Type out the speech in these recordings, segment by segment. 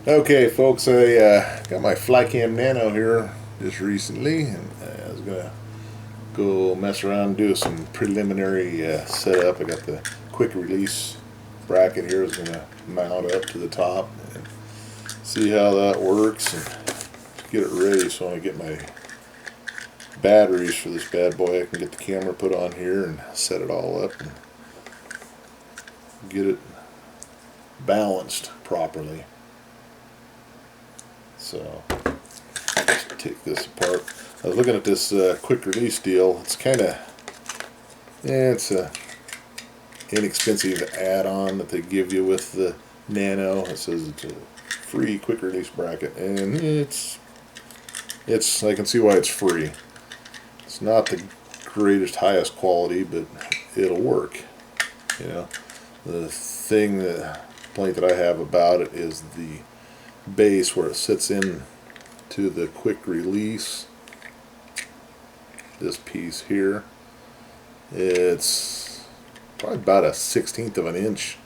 Okay, folks, I got my Flycam Nano here just recently, and I was gonna go mess around and do some preliminary setup. I got the quick release bracket here. I was gonna mount up to the top and see how that works and get it ready. So when I get my batteries for this bad boy, I can get the camera put on here and set it all up and get it balanced properly. So take this apart. I was looking at this quick release deal. It's kind of, it's a inexpensive add-on that they give you with the Nano. It says it's a free quick release bracket, and it's I can see why it's free. It's not the greatest, highest quality, but it'll work. You know, the complaint that I have about it is the base where it sits in to the quick release. This piece here, it's probably about a 1/16 of an inch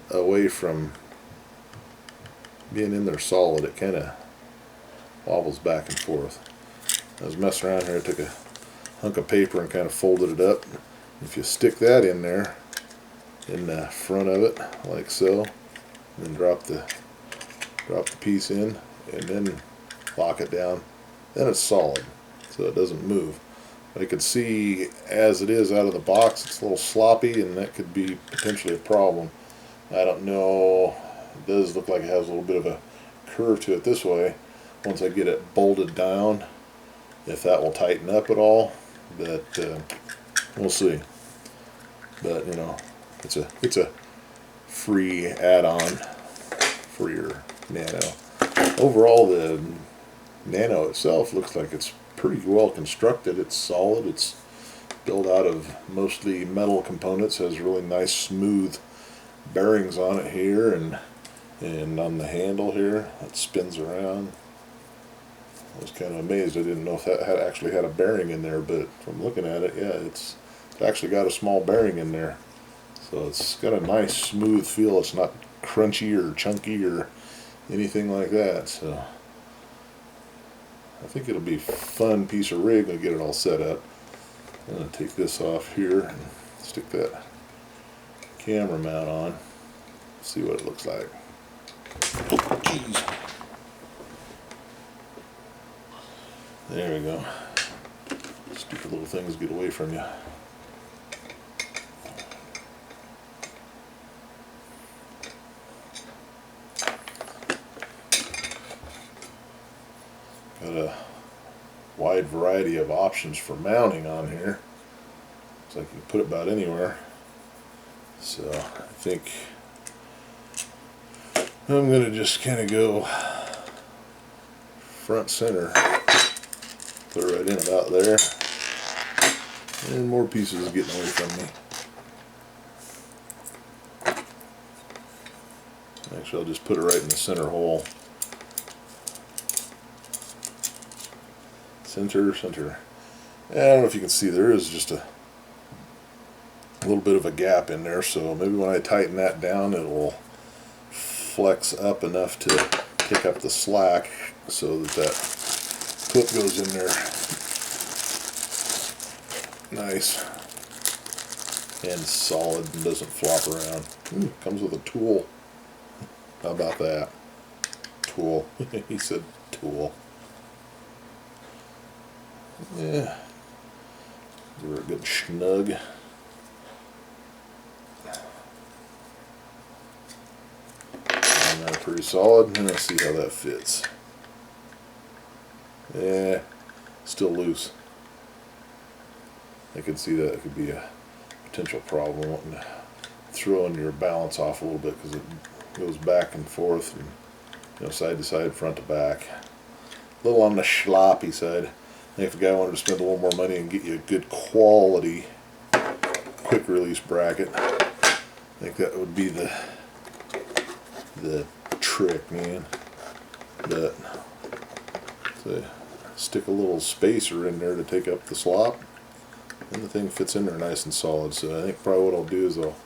away from being in there solid. It kind of wobbles back and forth. I was messing around here. I took a hunk of paper and kind of folded it up. If you stick that in there, in the front of it, like so, and then drop the piece in, and then lock it down, then it's solid, so it doesn't move. I could see as it is out of the box, it's a little sloppy, and that could be potentially a problem. I don't know. It does look like it has a little bit of a curve to it this way. Once I get it bolted down, if that will tighten up at all, but we'll see. But you know, it's a free add-on for your Nano. Overall, the Nano itself looks like it's pretty well constructed. It's solid. It's built out of mostly metal components. Has really nice smooth bearings on it here, and on the handle here it spins around. I was kind of amazed. I didn't know if that actually had a bearing in there, but from looking at it, yeah, it's actually got a small bearing in there. So it's got a nice smooth feel. It's not crunchy or chunky or anything like that. So I think it'll be a fun piece of rig when I get it all set up. I'm going to take this off here and stick that camera mount on. See what it looks like. Oh, jeez. There we go. Stupid little things get away from you. Got a wide variety of options for mounting on here. Looks like you can put it about anywhere. So I think I'm going to just kind of go front center. Put it right in about there. And more pieces are getting away from me. Actually, I'll just put it right in the center hole. Center. I don't know if you can see, there is just a little bit of a gap in there, so maybe when I tighten that down it will flex up enough to pick up the slack so that clip goes in there nice and solid and doesn't flop around. Comes with a tool. How about that? Tool. He said tool. Yeah. Give her a good snug. And that's pretty solid. And let's see how that fits. Yeah, still loose. I can see that it could be a potential problem, wanting to throwing your balance off a little bit because it goes back and forth, and you know, side to side, front to back. A little on the sloppy side. I think if the guy wanted to spend a little more money and get you a good quality quick release bracket, I think that would be the trick, man. But so stick a little spacer in there to take up the slop, and the thing fits in there nice and solid. So I think probably what I'll do is I'll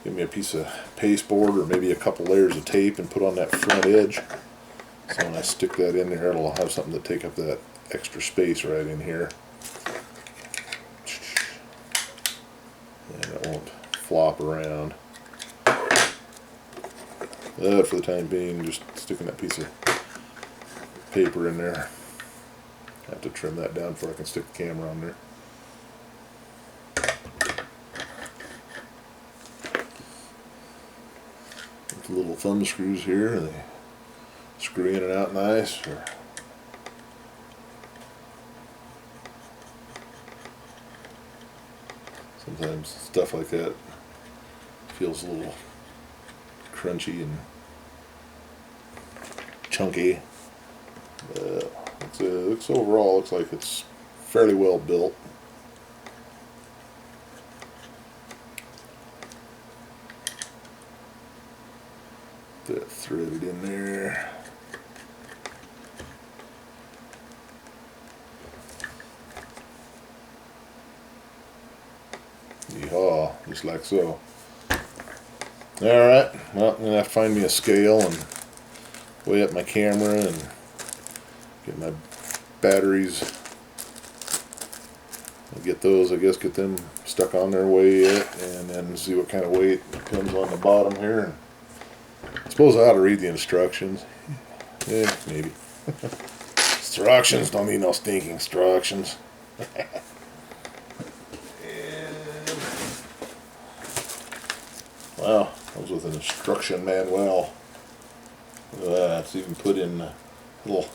give me a piece of pasteboard or maybe a couple layers of tape and put on that front edge. So when I stick that in there, it'll have something to take up that extra space right in here. And it won't flop around. But for the time being, just sticking that piece of paper in there. I have to trim that down before I can stick the camera on there. With little thumb screws here, they screw in and out nice. Sometimes stuff like that feels a little crunchy and chunky. Looks overall looks like it's fairly well built. That threaded in there. Yeehaw, just like so. Alright, well, I'm going to have to find me a scale and weigh up my camera and get my batteries. I'll get those, I guess, get them stuck on there, weigh it, and then see what kind of weight comes on the bottom here. I suppose I ought to read the instructions. Yeah, maybe. Instructions don't need no stinking instructions. Wow, that was with an instruction manual. It's even put in little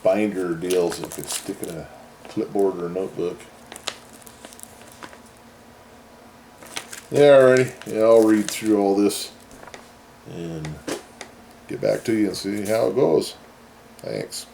binder deals that could stick in a clipboard or a notebook. Yeah, alrighty. Yeah, I'll read through all this and get back to you and see how it goes. Thanks.